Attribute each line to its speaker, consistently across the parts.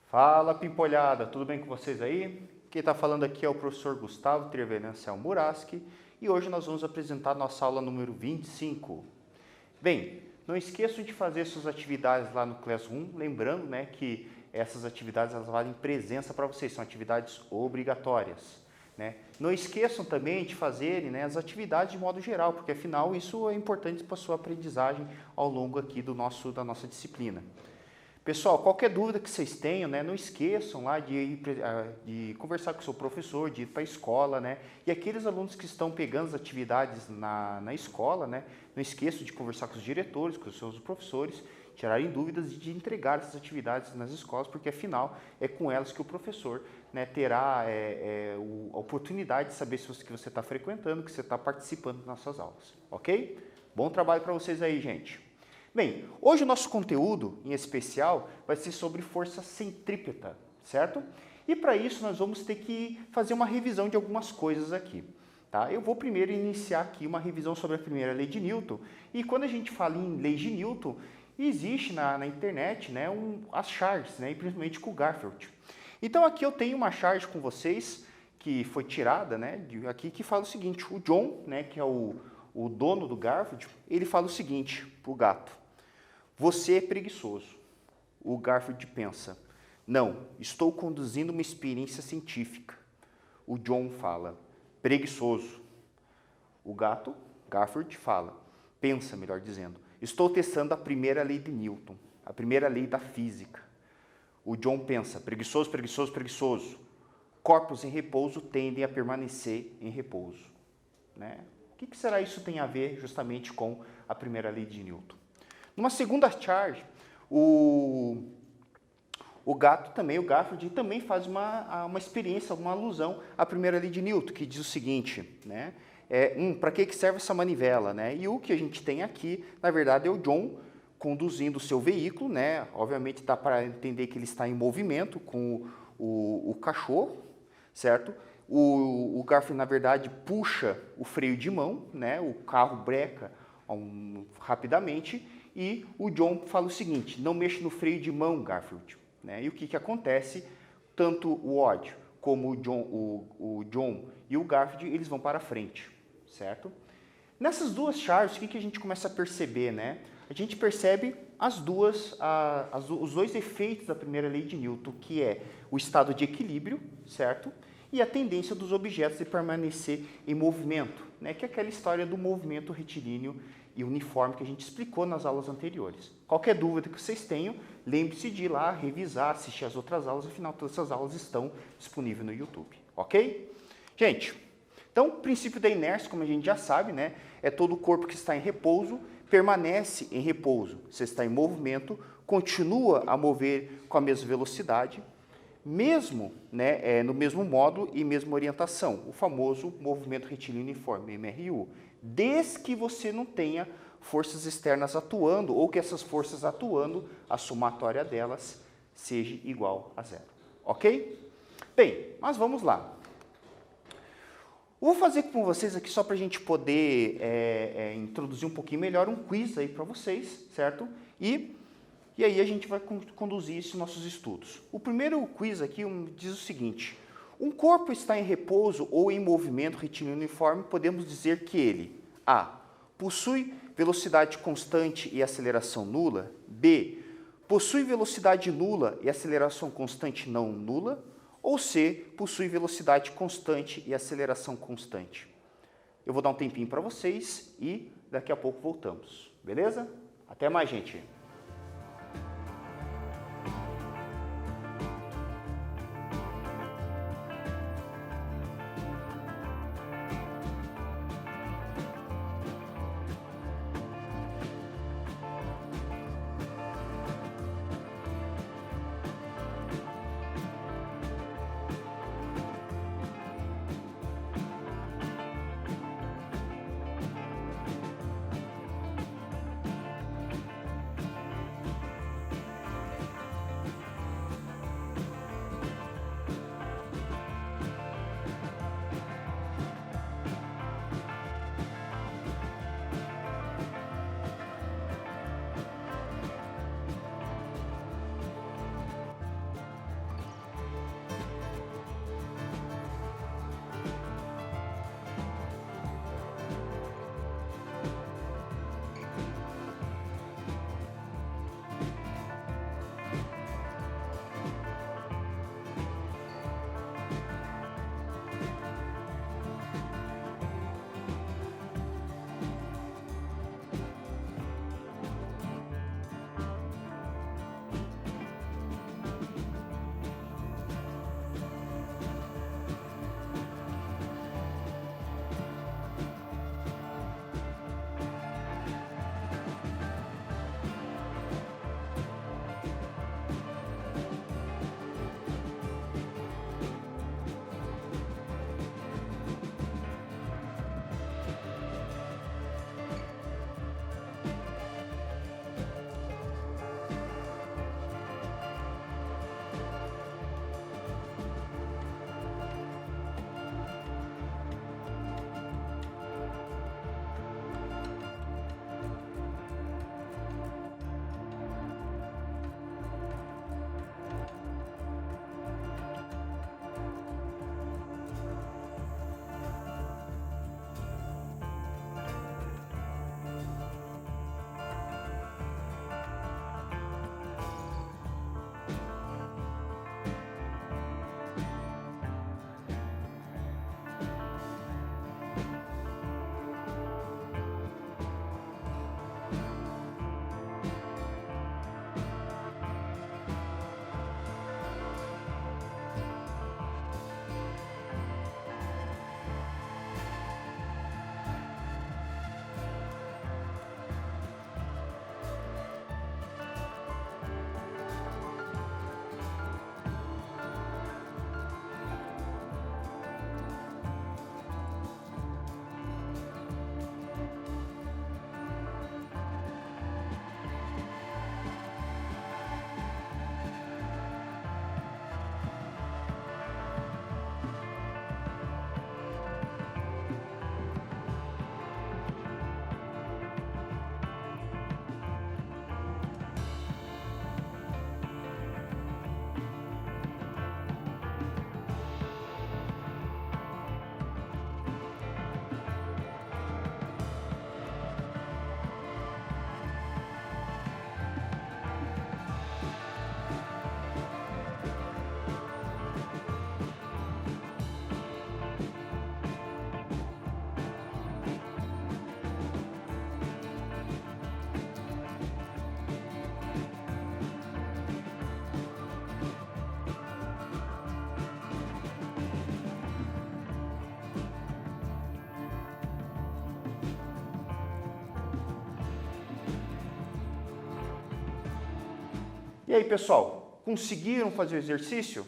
Speaker 1: Fala, pimpolhada, tudo bem com vocês aí? Quem está falando aqui é o professor Gustavo Trievenancial Muraski e hoje nós vamos apresentar nossa aula número 25. Bem, não esqueçam de fazer suas atividades lá no Classroom, lembrando, né, que essas atividades elas valem presença para vocês, são atividades obrigatórias. Né? Não esqueçam também de fazerem, né, as atividades de modo geral, porque afinal isso é importante para a sua aprendizagem ao longo aqui da nossa disciplina. Pessoal, qualquer dúvida que vocês tenham, né, não esqueçam lá de conversar com o seu professor, de ir para a escola, né? E aqueles alunos que estão pegando as atividades na escola, né, não esqueçam de conversar com os diretores, com os seus professores, tirarem dúvidas e de entregar essas atividades nas escolas, porque afinal é com elas que o professor, né, terá a oportunidade de saber se que você está frequentando, que você está participando das suas aulas, ok? Bom trabalho para vocês aí, gente! Bem, hoje o nosso conteúdo, em especial, vai ser sobre força centrípeta, certo? E para isso nós vamos ter que fazer uma revisão de algumas coisas aqui, tá? Eu vou primeiro iniciar aqui uma revisão sobre a primeira lei de Newton, e quando a gente fala em lei de Newton, existe na internet, né, as charges, né, e principalmente com o Garfield. Então aqui eu tenho uma charge com vocês, que foi tirada, né, aqui, que fala o seguinte: o John, né, que é o dono do Garfield, ele fala o seguinte para o gato: você é preguiçoso. O Garfield pensa: não, estou conduzindo uma experiência científica. O John fala: preguiçoso. O gato, Garfield, pensa, melhor dizendo: estou testando a primeira lei de Newton, a primeira lei da física. O John pensa: preguiçoso, preguiçoso, preguiçoso. Corpos em repouso tendem a permanecer em repouso. Né? O que será isso tem a ver justamente com a primeira lei de Newton? Numa segunda charge, o gato também, o Garfield, também faz uma experiência, uma alusão à primeira lei de Newton, que diz o seguinte, né? Para que serve essa manivela? Né? E o que a gente tem aqui, na verdade, é o John conduzindo o seu veículo, né? Obviamente dá para entender que ele está em movimento com o cachorro, certo? O Garfield, na verdade, puxa o freio de mão, né? O carro breca rapidamente, e o John fala o seguinte: não mexa no freio de mão, Garfield. Né? E o que acontece? Tanto o Odd como o John e o Garfield, eles vão para frente, certo? Nessas duas charges, o que a gente começa a perceber? Né? A gente percebe os dois efeitos da primeira lei de Newton, que é o estado de equilíbrio, certo? E a tendência dos objetos de permanecer em movimento, né? Que é aquela história do movimento retilíneo e uniforme que a gente explicou nas aulas anteriores. Qualquer dúvida que vocês tenham, lembre-se de ir lá, revisar, assistir as outras aulas, afinal todas essas aulas estão disponíveis no YouTube, ok? Gente, então o princípio da inércia, como a gente já sabe, né, é todo o corpo que está em repouso, permanece em repouso. Se está em movimento, continua a mover com a mesma velocidade, mesmo, né, no mesmo modo e mesma orientação, o famoso movimento retilíneo uniforme, MRU, desde que você não tenha forças externas atuando, ou que essas forças atuando, a somatória delas seja igual a zero. Ok? Bem, mas vamos lá. Vou fazer com vocês aqui, só para a gente poder introduzir um pouquinho melhor, um quiz aí para vocês, certo? E aí a gente vai conduzir esses nossos estudos. O primeiro quiz aqui diz o seguinte: um corpo está em repouso ou em movimento retilíneo uniforme, podemos dizer que ele: A. Possui velocidade constante e aceleração nula. B. Possui velocidade nula e aceleração constante não nula. Ou C. Possui velocidade constante e aceleração constante. Eu vou dar um tempinho para vocês e daqui a pouco voltamos. Beleza? Até mais, gente! aí, pessoal, conseguiram fazer o exercício?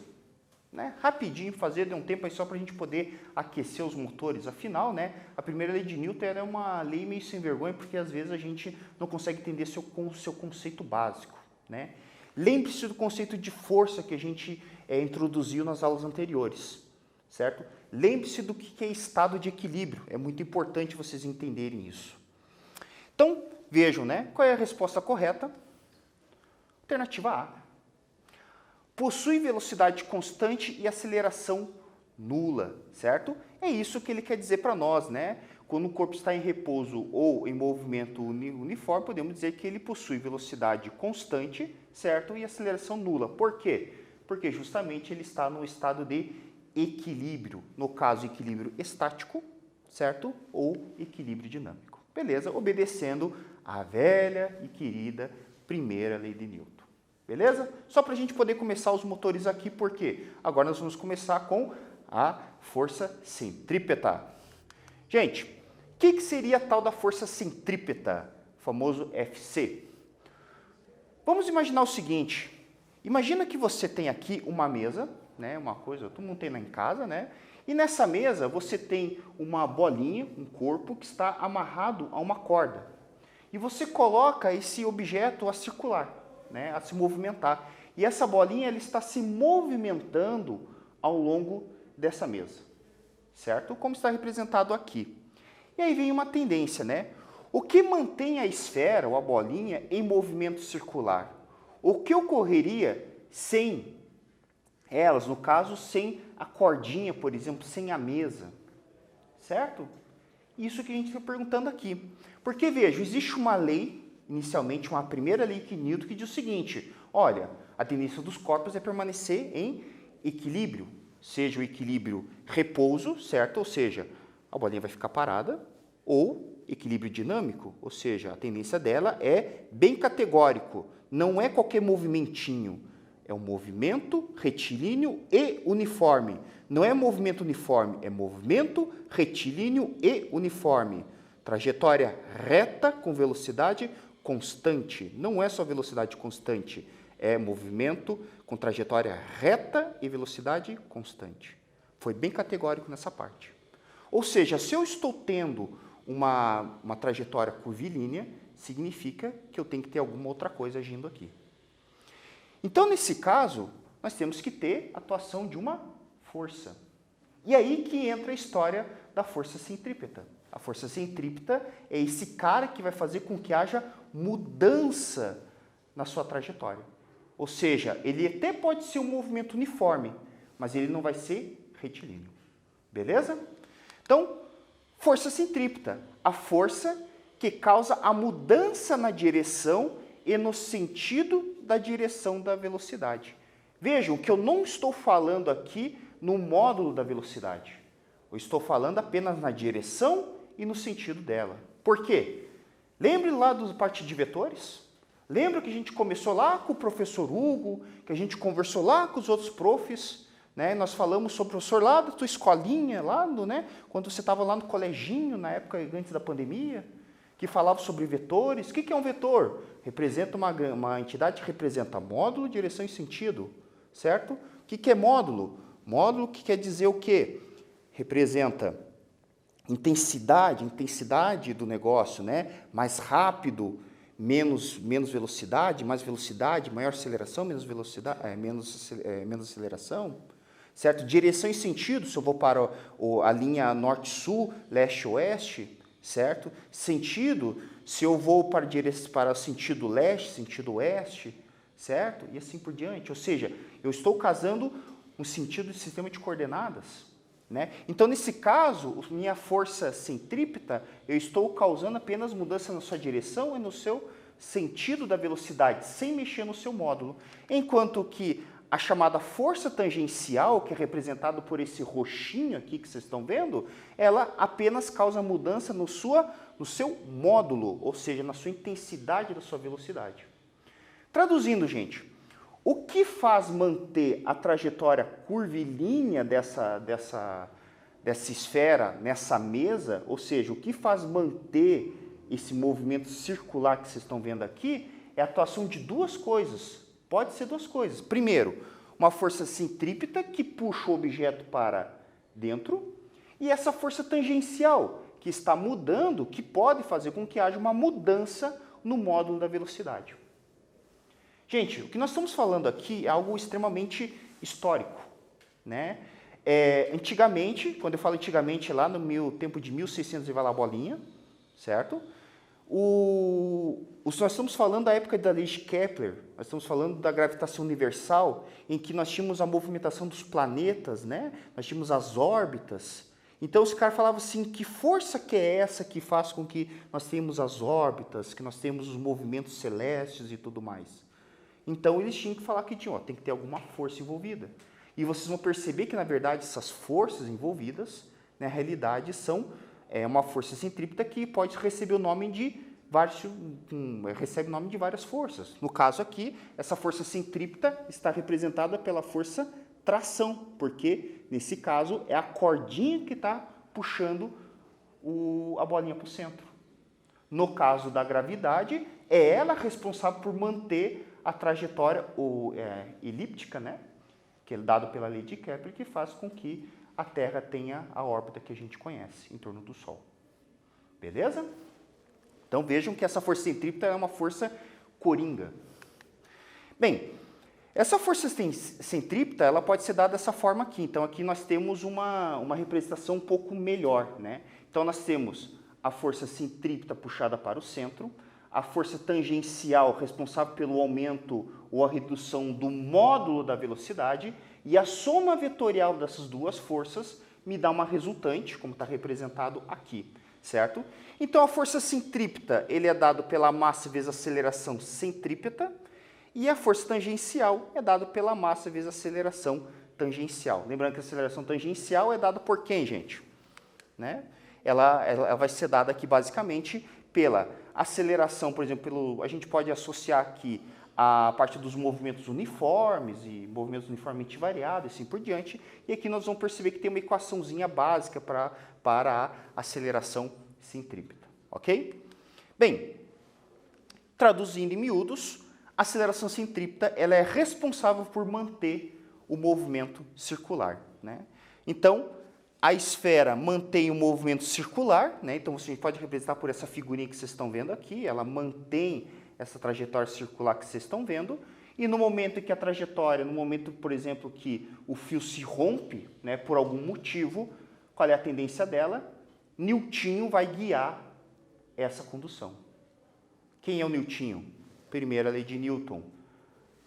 Speaker 1: Né? Rapidinho fazer, deu um tempo aí só para a gente poder aquecer os motores. Afinal, né, a primeira lei de Newton era uma lei meio sem vergonha, porque às vezes a gente não consegue entender seu conceito básico. Né? Lembre-se do conceito de força que a gente introduziu nas aulas anteriores, certo? Lembre-se do que é estado de equilíbrio, é muito importante vocês entenderem isso. Então, vejam, né, qual é a resposta correta? Alternativa A. Possui velocidade constante e aceleração nula, certo? É isso que ele quer dizer para nós, né? Quando o corpo está em repouso ou em movimento uniforme, podemos dizer que ele possui velocidade constante, certo? E aceleração nula. Por quê? Porque justamente ele está no estado de equilíbrio. No caso, equilíbrio estático, certo? Ou equilíbrio dinâmico. Beleza? Obedecendo à velha e querida primeira lei de Newton. Beleza? Só para a gente poder começar os motores aqui, porque agora nós vamos começar com a força centrípeta. Gente, o que seria a tal da força centrípeta, o famoso FC? Vamos imaginar o seguinte, imagina que você tem aqui uma mesa, né, uma coisa, todo mundo tem lá em casa, né? E nessa mesa você tem uma bolinha, um corpo que está amarrado a uma corda. E você coloca esse objeto a circular. Né, a se movimentar. E essa bolinha ela está se movimentando ao longo dessa mesa, certo? Como está representado aqui. E aí vem uma tendência, né? O que mantém a esfera ou a bolinha em movimento circular? O que ocorreria sem elas, no caso, sem a cordinha, por exemplo, sem a mesa, certo? Isso que a gente está perguntando aqui. Porque, veja, existe uma lei, inicialmente uma primeira lei de Newton, que diz o seguinte, olha, a tendência dos corpos é permanecer em equilíbrio, seja o equilíbrio repouso, certo? Ou seja, a bolinha vai ficar parada, ou equilíbrio dinâmico, ou seja, a tendência dela é bem categórico, não é qualquer movimentinho, é um movimento retilíneo e uniforme. Não é movimento uniforme, é movimento retilíneo e uniforme. Trajetória reta com velocidade constante. Não é só velocidade constante, é movimento com trajetória reta e velocidade constante. Foi bem categórico nessa parte. Ou seja, se eu estou tendo uma trajetória curvilínea, significa que eu tenho que ter alguma outra coisa agindo aqui. Então, nesse caso, nós temos que ter a atuação de uma força. E aí que entra a história da força centrípeta. A força centrípeta é esse cara que vai fazer com que haja mudança na sua trajetória. Ou seja, ele até pode ser um movimento uniforme, mas ele não vai ser retilíneo. Beleza? Então, força centrípeta, a força que causa a mudança na direção e no sentido da direção da velocidade. Vejam que eu não estou falando aqui no módulo da velocidade. Eu estou falando apenas na direção e no sentido dela. Por quê? Lembre lá da parte de vetores? Lembra que a gente começou lá com o professor Hugo, que a gente conversou lá com os outros profs, né? Nós falamos sobre o professor lá da tua escolinha, lá no, né? Quando você estava lá no coleginho, na época antes da pandemia, que falava sobre vetores. O que é um vetor? Representa uma entidade que representa módulo, direção e sentido, certo? O que é módulo? Módulo que quer dizer o quê? Representa intensidade do negócio, né? Mais rápido, menos velocidade, mais velocidade, maior aceleração, menos velocidade, menos aceleração, certo? Direção e sentido, se eu vou para a linha norte-sul, leste-oeste, certo? Sentido, se eu vou para o sentido leste, sentido oeste, certo? E assim por diante. Ou seja, eu estou casando um sentido de sistema de coordenadas. Né? Então, nesse caso, minha força centrípeta, eu estou causando apenas mudança na sua direção e no seu sentido da velocidade, sem mexer no seu módulo. Enquanto que a chamada força tangencial, que é representada por esse roxinho aqui que vocês estão vendo, ela apenas causa mudança no seu módulo, ou seja, na sua intensidade da sua velocidade. Traduzindo, gente, o que faz manter a trajetória curvilínea dessa esfera nessa mesa, ou seja, o que faz manter esse movimento circular que vocês estão vendo aqui, é a atuação de duas coisas, Pode ser duas coisas. Primeiro, uma força centrípeta que puxa o objeto para dentro e essa força tangencial que está mudando, que pode fazer com que haja uma mudança no módulo da velocidade. Gente, o que nós estamos falando aqui é algo extremamente histórico, né? Antigamente, quando eu falo antigamente, lá no meu tempo de 1600 e vai lá a bolinha, certo? Nós estamos falando da época da lei de Kepler, nós estamos falando da gravitação universal, em que nós tínhamos a movimentação dos planetas, né? Nós tínhamos as órbitas. Então os caras falavam assim, que força que é essa que faz com que nós tenhamos as órbitas, que nós temos os movimentos celestes e tudo mais? Então eles tinham que falar que tem que ter alguma força envolvida. E vocês vão perceber que, na verdade, essas forças envolvidas, na realidade, são uma força centrípeta que pode receber o nome de recebe o nome de várias forças. No caso aqui, essa força centrípeta está representada pela força tração, porque, nesse caso, é a cordinha que está puxando a bolinha para o centro. No caso da gravidade, é ela responsável por manter a trajetória elíptica, né? Que é dado pela lei de Kepler, que faz com que a Terra tenha a órbita que a gente conhece em torno do Sol. Beleza? Então vejam que essa força centrípeta é uma força coringa. Bem, essa força centrípeta ela pode ser dada dessa forma aqui. Então aqui nós temos uma representação um pouco melhor, né? Então nós temos a força centrípeta puxada para o centro, a força tangencial responsável pelo aumento ou a redução do módulo da velocidade e a soma vetorial dessas duas forças me dá uma resultante, como está representado aqui, certo? Então a força centrípeta ele é dado pela massa vezes a aceleração centrípeta e a força tangencial é dada pela massa vezes a aceleração tangencial. Lembrando que a aceleração tangencial é dada por quem, gente? Né? Ela vai ser dada aqui basicamente pela aceleração, por exemplo, a gente pode associar aqui a parte dos movimentos uniformes e movimentos uniformemente variados e assim por diante. E aqui nós vamos perceber que tem uma equaçãozinha básica para a aceleração centrípeta, ok? Bem, traduzindo em miúdos, a aceleração centrípeta ela é responsável por manter o movimento circular, né? Então, a esfera mantém o movimento circular, né? Então a gente pode representar por essa figurinha que vocês estão vendo aqui, ela mantém essa trajetória circular que vocês estão vendo, e no momento em que a trajetória, no momento, por exemplo, que o fio se rompe, né, por algum motivo, qual é a tendência dela? Newton vai guiar essa condução. Quem é o Newton? Primeira lei de Newton.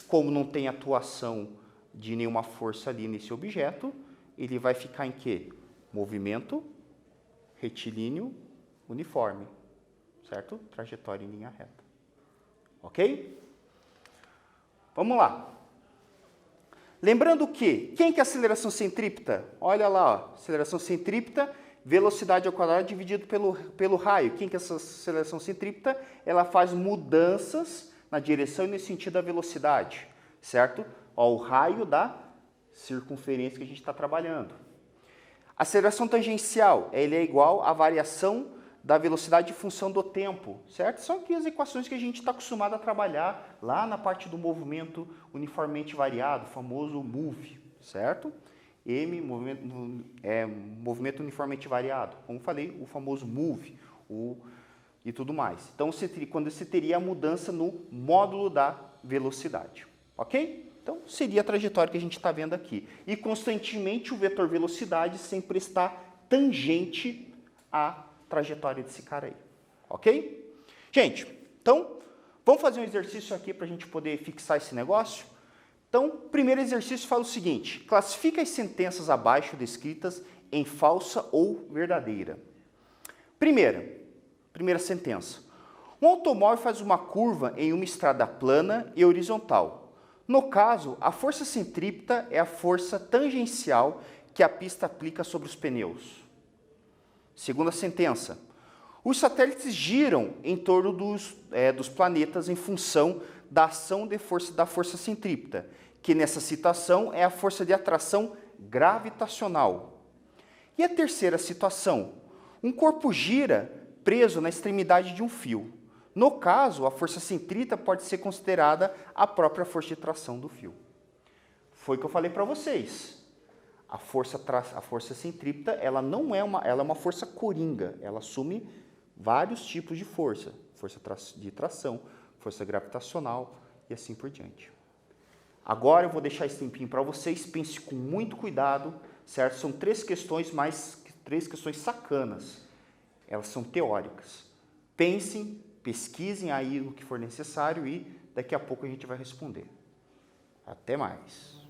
Speaker 1: Como não tem atuação de nenhuma força ali nesse objeto, ele vai ficar em quê? Movimento retilíneo uniforme, certo? Trajetória em linha reta. Ok? Vamos lá. Lembrando que, quem que é a aceleração centrípeta? Olha lá, ó, aceleração centrípeta, velocidade ao quadrado dividido pelo raio. Quem que é essa aceleração centrípeta? Ela faz mudanças na direção e no sentido da velocidade, certo? Ó, o raio da circunferência que a gente está trabalhando. A aceleração tangencial, ele é igual à variação da velocidade em função do tempo, certo? São aqui as equações que a gente está acostumado a trabalhar lá na parte do movimento uniformemente variado, o famoso MUV, certo? Movimento uniformemente variado, como falei, o famoso MUV e tudo mais. Então, quando você teria a mudança no módulo da velocidade, ok? Então, seria a trajetória que a gente está vendo aqui. E, constantemente, o vetor velocidade sempre está tangente à trajetória desse cara aí. Ok? Gente, então, vamos fazer um exercício aqui para a gente poder fixar esse negócio? Então, o primeiro exercício fala o seguinte: classifica as sentenças abaixo descritas em falsa ou verdadeira. Primeira sentença. Um automóvel faz uma curva em uma estrada plana e horizontal. No caso, a força centrípeta é a força tangencial que a pista aplica sobre os pneus. Segunda sentença. Os satélites giram em torno dos planetas em função da ação da força centrípeta, que nessa situação é a força de atração gravitacional. E a terceira situação. Um corpo gira preso na extremidade de um fio. No caso, a força centrípeta pode ser considerada a própria força de tração do fio. Foi o que eu falei para vocês. A força centrípeta, ela não é ela é uma força coringa, ela assume vários tipos de força. Força de tração, força gravitacional e assim por diante. Agora eu vou deixar esse tempinho para vocês, pense com muito cuidado, certo? São três questões sacanas. Elas são teóricas. Pensem, pesquisem aí no que for necessário e daqui a pouco a gente vai responder. Até mais.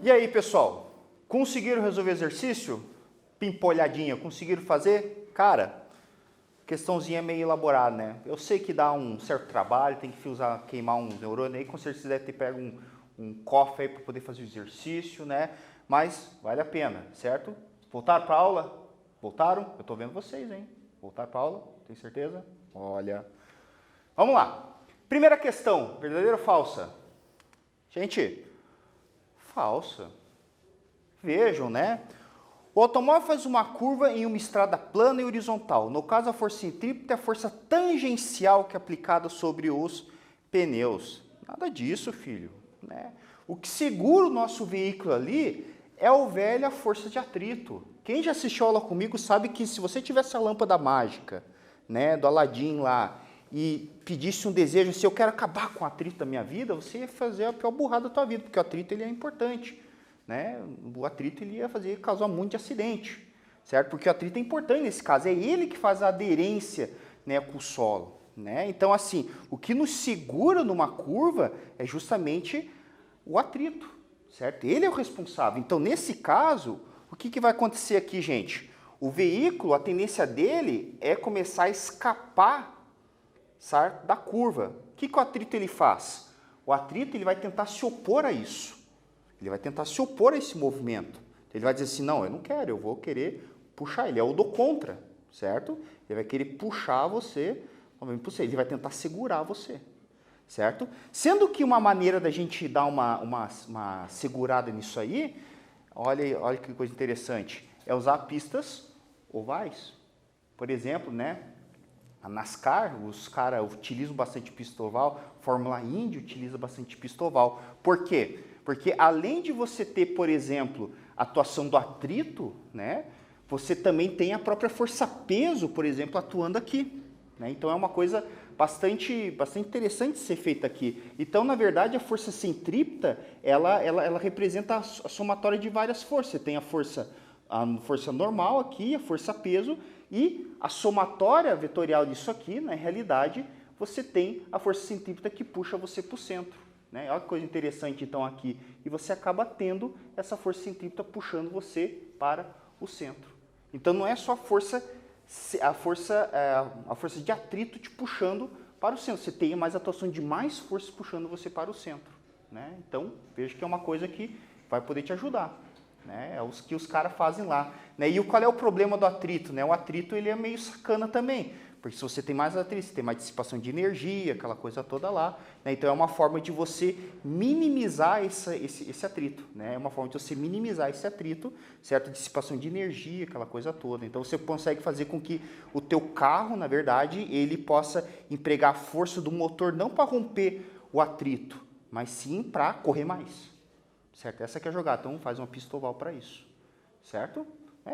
Speaker 1: E aí, pessoal? Conseguiram resolver o exercício? Pimpolhadinha, conseguiram fazer? Cara, questãozinha meio elaborada, né? Eu sei que dá um certo trabalho, tem que queimar uns neurônios aí, com certeza deve ter pego um cofre aí para poder fazer o exercício, né? Mas vale a pena, certo? Voltaram para a aula? Voltaram? Eu estou vendo vocês, hein? Voltaram para a aula? Tem certeza? Olha. Vamos lá. Primeira questão, verdadeira ou falsa? Gente, falsa. Vejam, né? O automóvel faz uma curva em uma estrada plana e horizontal. No caso, a força centrípeta é a força tangencial que é aplicada sobre os pneus. Nada disso, filho, né? O que segura o nosso veículo ali é o velho a força de atrito. Quem já assistiu aula comigo sabe que se você tivesse a lâmpada mágica, né, do Aladim lá, e pedisse um desejo, se eu quero acabar com o atrito da minha vida, você ia fazer a pior burrada da tua vida, porque o atrito ele é importante. Né? O atrito ele ia causar um monte de acidente, certo? Porque o atrito é importante nesse caso, é ele que faz a aderência, né, com o solo, né? Então, assim, o que nos segura numa curva é justamente o atrito, certo? Ele é o responsável. Então, nesse caso, o que vai acontecer aqui, gente? O veículo, a tendência dele é começar a escapar, certo, da curva. O que o atrito ele faz? O atrito ele vai tentar se opor a isso. Ele vai tentar se opor a esse movimento. Ele vai dizer assim, não, eu não quero, eu vou querer puxar. Ele é o do contra, certo? Ele vai querer puxar você, ele vai tentar segurar você, certo? Sendo que uma maneira da gente dar uma segurada nisso aí, olha que coisa interessante, é usar pistas ovais. Por exemplo, né? A NASCAR, os caras utilizam bastante pista oval, Fórmula Indy utiliza bastante pista oval. Por quê? Porque além de você ter, por exemplo, a atuação do atrito, né, você também tem a própria força-peso, por exemplo, atuando aqui. Né? Então é uma coisa bastante interessante de ser feita aqui. Então, na verdade, a força centrípeta, ela representa a somatória de várias forças. Você tem a força normal aqui, a força-peso, e a somatória vetorial disso aqui, na realidade, você tem a força centrípeta que puxa você para o centro. Né? Olha que coisa interessante, então, aqui. E você acaba tendo essa força centrípeta puxando você para o centro. Então, não é só a força de atrito te puxando para o centro. Você tem mais atuação de mais forças puxando você para o centro. Né? Então, veja que é uma coisa que vai poder te ajudar. Né? É os que os caras fazem lá. Né? E qual é o problema do atrito? Né? O atrito ele é meio sacana também. Porque se você tem mais atrito, você tem mais dissipação de energia, aquela coisa toda lá. Né? Então, é uma forma de você minimizar esse atrito. Né? É uma forma de você minimizar esse atrito, certo? Dissipação de energia, aquela coisa toda. Então, você consegue fazer com que o teu carro, na verdade, ele possa empregar a força do motor não para romper o atrito, mas sim para correr mais. Certo? Essa que é a jogada. Então, faz uma pista oval para isso. Certo?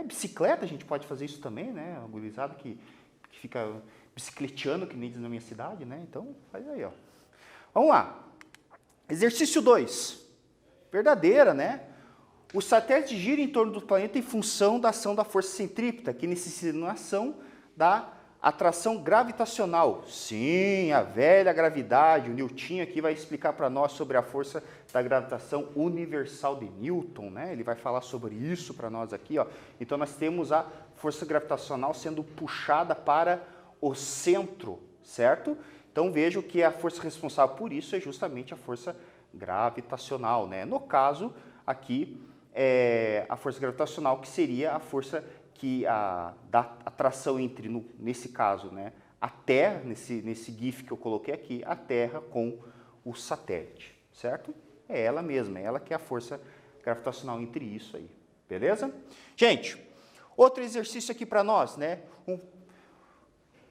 Speaker 1: Bicicleta, a gente pode fazer isso também, né? A gurizada que fica bicicleteando, que nem diz na minha cidade, né? Então, faz aí, ó. Vamos lá. Exercício 2. Verdadeira, né? O satélite gira em torno do planeta em função da ação da força centrípeta, que necessita de uma ação da atração gravitacional. Sim, a velha gravidade. O Newton aqui vai explicar para nós sobre a força da gravitação universal de Newton, né? Ele vai falar sobre isso para nós aqui, ó. Então, nós temos a força gravitacional sendo puxada para o centro, certo? Então, vejo que a força responsável por isso é justamente a força gravitacional, né? No caso, aqui, a força gravitacional, que seria a força da atração entre, nesse caso, né, a Terra, nesse GIF que eu coloquei aqui, a Terra com o satélite, certo? É ela mesma, é ela que é a força gravitacional entre isso aí, beleza? Gente, outro exercício aqui para nós, né?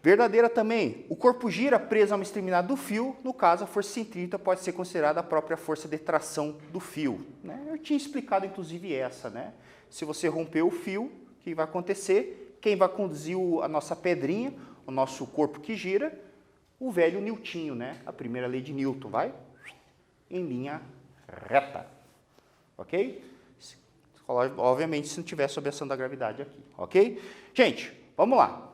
Speaker 1: Verdadeira também. O corpo gira preso a uma extremidade do fio, no caso, a força centrípeta pode ser considerada a própria força de tração do fio. Né? Eu tinha explicado, inclusive, essa, né? Se você romper o fio, o que vai acontecer? Quem vai conduzir a nossa pedrinha, o nosso corpo que gira? O velho Newton, né? A primeira lei de Newton, vai em linha reta, ok? Obviamente, se não tiver sob a ação da gravidade aqui, ok? Gente, vamos lá.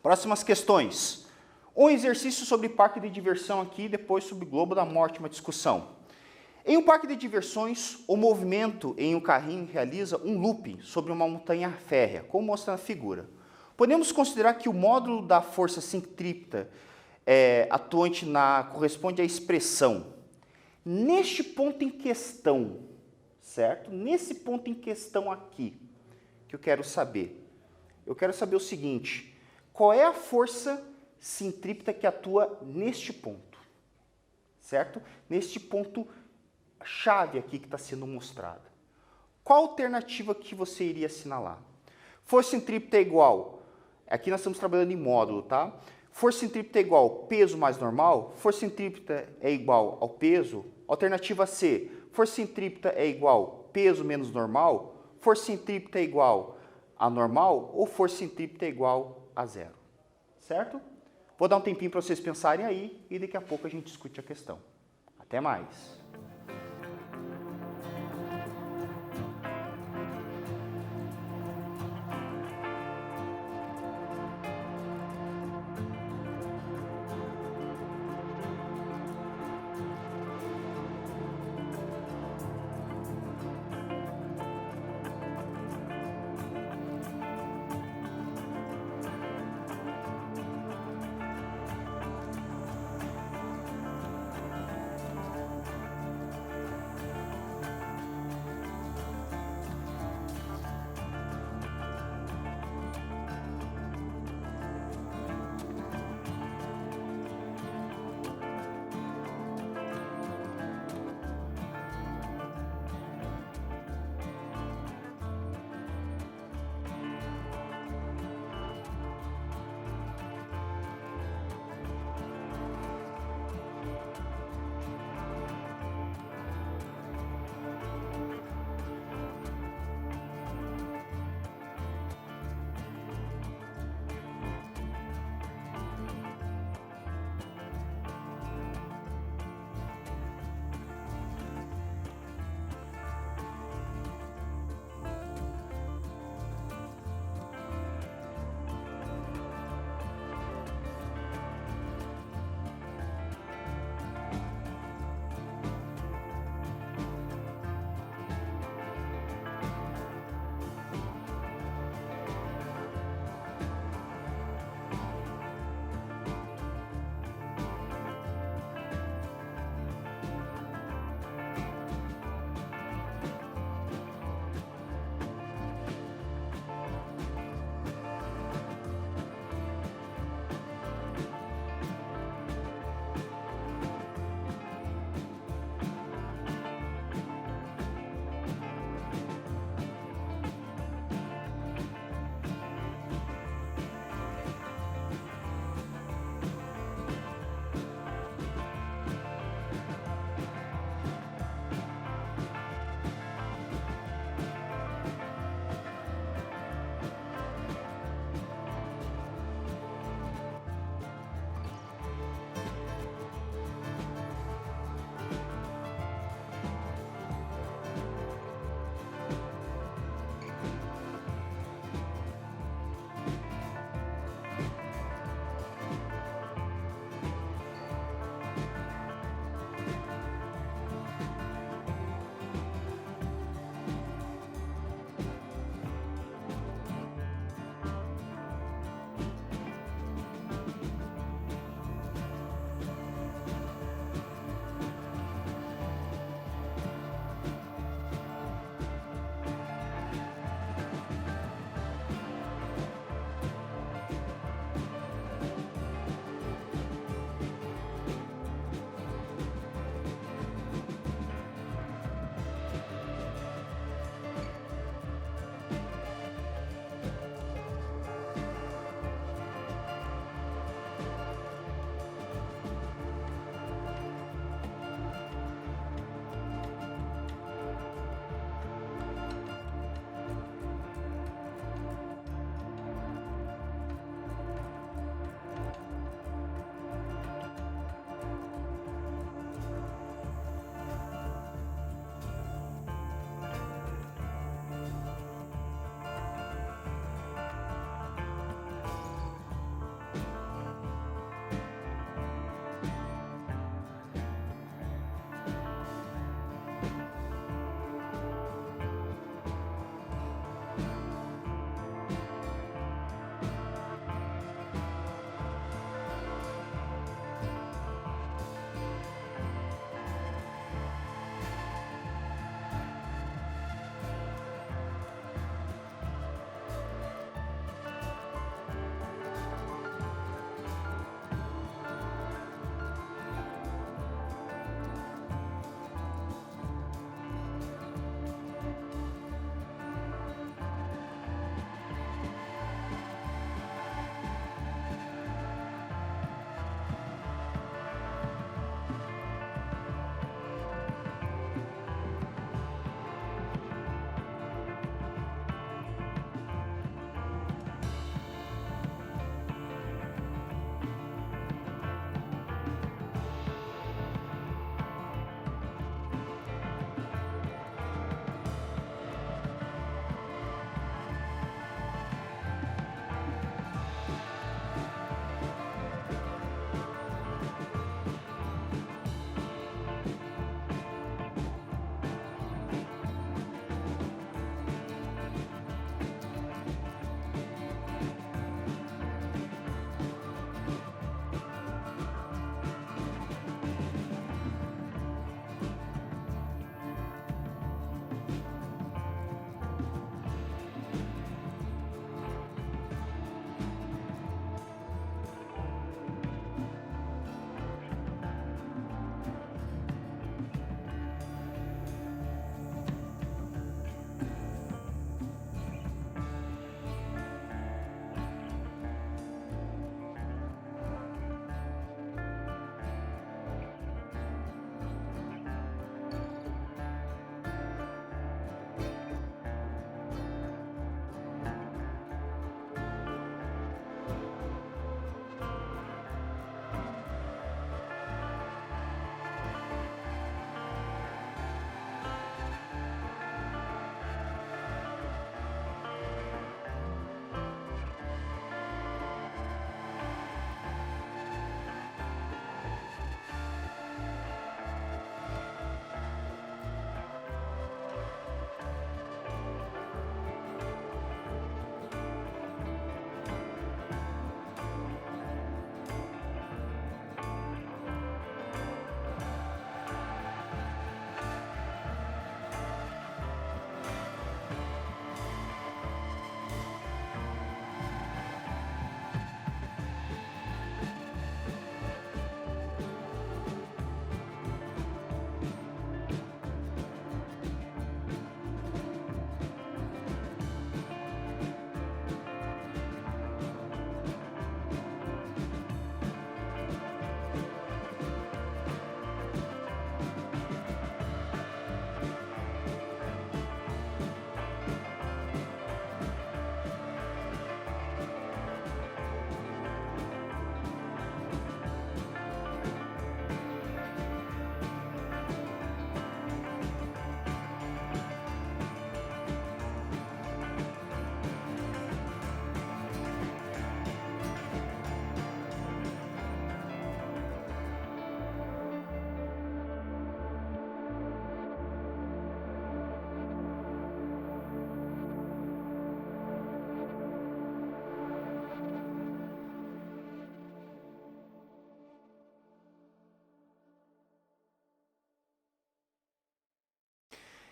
Speaker 1: Próximas questões. Um exercício sobre parque de diversão aqui, depois sobre o globo da morte, uma discussão. Em um parque de diversões, o movimento em um carrinho realiza um looping sobre uma montanha férrea, como mostra na figura. Podemos considerar que o módulo da força centrípeta atuante corresponde à expressão. Neste ponto em questão, certo? Nesse ponto em questão aqui, que eu quero saber. Eu quero saber o seguinte, qual é a força centrípeta que atua neste ponto, certo? Neste ponto chave aqui que está sendo mostrada. Qual a alternativa que você iria assinalar? Força centrípeta é igual, aqui nós estamos trabalhando em módulo, tá? Força centrípeta é igual peso mais normal, força centrípeta é igual ao peso. Alternativa C, força centrípeta é igual peso menos normal, força centrípeta é igual a normal ou força centrípeta é igual a zero, certo? Vou dar um tempinho para vocês pensarem aí e daqui a pouco a gente discute a questão. Até mais!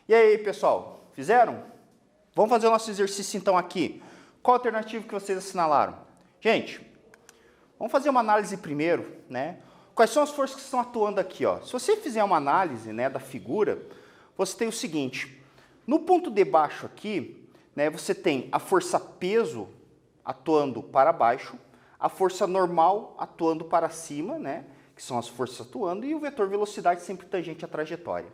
Speaker 1: E aí, pessoal, fizeram? Vamos fazer o nosso exercício então aqui. Qual a alternativa que vocês assinalaram? Gente, vamos fazer uma análise primeiro, né? Quais são as forças que estão atuando aqui, ó? Se você fizer uma análise, né, da figura, você tem o seguinte: no ponto de baixo aqui, né, você tem a força peso atuando para baixo, a força normal atuando para cima, né, que são as forças atuando, e o vetor velocidade sempre tangente à trajetória.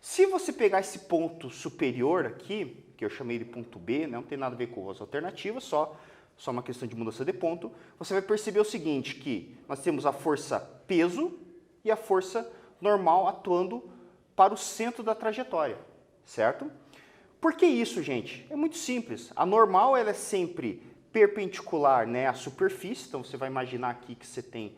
Speaker 1: Se você pegar esse ponto superior aqui, que eu chamei de ponto B, né, não tem nada a ver com as alternativas, só uma questão de mudança de ponto, você vai perceber o seguinte, que nós temos a força peso e a força normal atuando para o centro da trajetória, certo? Por que isso, gente? É muito simples. A normal ela é sempre perpendicular, né, à superfície, então você vai imaginar aqui que você tem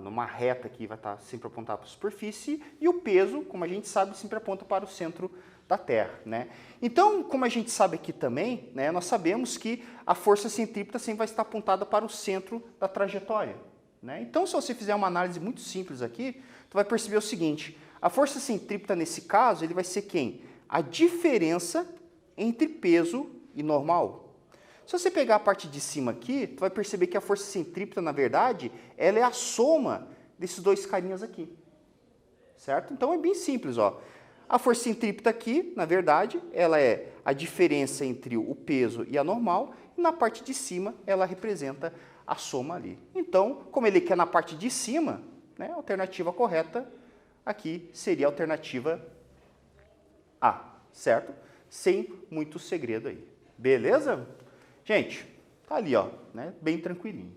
Speaker 1: numa reta que vai estar sempre apontada para a superfície, e o peso, como a gente sabe, sempre aponta para o centro da Terra, né? Então, como a gente sabe aqui também, né, nós sabemos que a força centrípeta sempre vai estar apontada para o centro da trajetória, né? Então, se você fizer uma análise muito simples aqui, tu vai perceber o seguinte: a força centrípeta nesse caso, ele vai ser quem? A diferença entre peso e normal. Se você pegar a parte de cima aqui, tu vai perceber que a força centrípeta, na verdade, ela é a soma desses dois carinhas aqui, certo? Então, é bem simples, ó. A força centrípeta aqui, na verdade, ela é a diferença entre o peso e a normal, e na parte de cima ela representa a soma ali. Então, como ele quer na parte de cima, né, a alternativa correta aqui seria a alternativa A, certo? Sem muito segredo aí. Beleza? Gente, tá ali, ó, né, bem tranquilinho.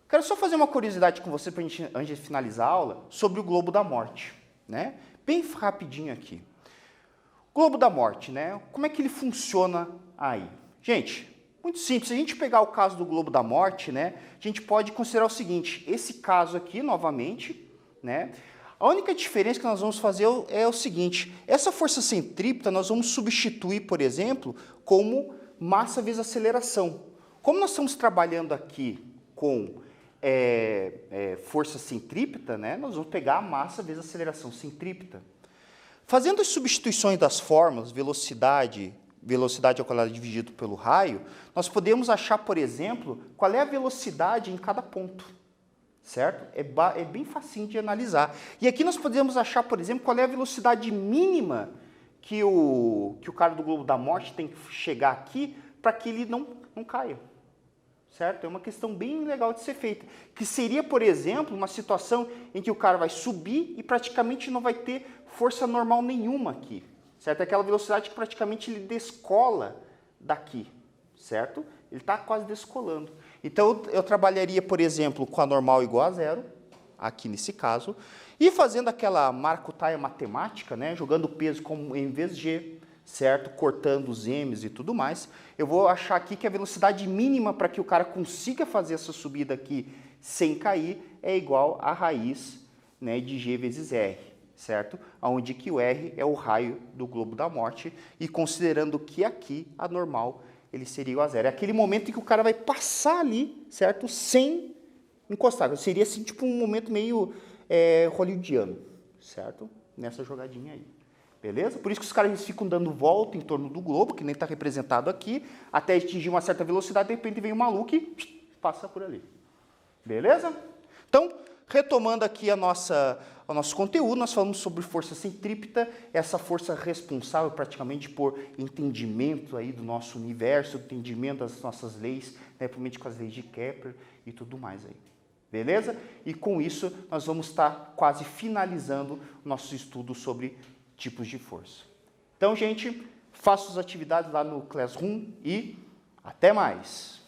Speaker 1: Quero só fazer uma curiosidade com você, antes de finalizar a aula, sobre o globo da morte, né? Bem rapidinho aqui. Globo da morte, né? Como é que ele funciona aí? Gente, muito simples. Se a gente pegar o caso do globo da morte, né, a gente pode considerar o seguinte: esse caso aqui, novamente, né, a única diferença que nós vamos fazer é o seguinte: essa força centrípeta nós vamos substituir, por exemplo, como massa vezes aceleração. Como nós estamos trabalhando aqui com força centrípeta, né, nós vamos pegar a massa vezes aceleração centrípeta. Fazendo as substituições das fórmulas, velocidade ao quadrado dividido pelo raio, nós podemos achar, por exemplo, qual é a velocidade em cada ponto, certo? É bem facinho de analisar. E aqui nós podemos achar, por exemplo, qual é a velocidade mínima que o cara do globo da morte tem que chegar aqui para que ele não caia. Certo? É uma questão bem legal de ser feita, que seria, por exemplo, uma situação em que o cara vai subir e praticamente não vai ter força normal nenhuma aqui, certo? É aquela velocidade que praticamente ele descola daqui, certo? Ele está quase descolando. Então, eu trabalharia, por exemplo, com a normal igual a zero, aqui nesse caso, e fazendo aquela maracutaia matemática, né? Jogando o peso como em vez de G, certo? Cortando os M's e tudo mais. Eu vou achar aqui que a velocidade mínima para que o cara consiga fazer essa subida aqui sem cair é igual a raiz, né, de G vezes R, certo? Onde que o R é o raio do globo da morte, e considerando que aqui a normal ele seria igual a zero. É aquele momento em que o cara vai passar ali, certo? Sem encostar. Seria assim, tipo um momento meio hollywoodiano, certo? Nessa jogadinha aí. Beleza? Por isso que os caras ficam dando volta em torno do globo, que nem está representado aqui, até atingir uma certa velocidade, de repente vem um maluco e passa por ali. Beleza? Então, retomando aqui o nosso conteúdo, nós falamos sobre força centrípeta, essa força responsável praticamente por entendimento aí do nosso universo, entendimento das nossas leis, né, principalmente com as leis de Kepler e tudo mais aí. Beleza? E com isso, nós vamos estar quase finalizando o nosso estudo sobre tipos de força. Então, gente, faça as atividades lá no Classroom e até mais!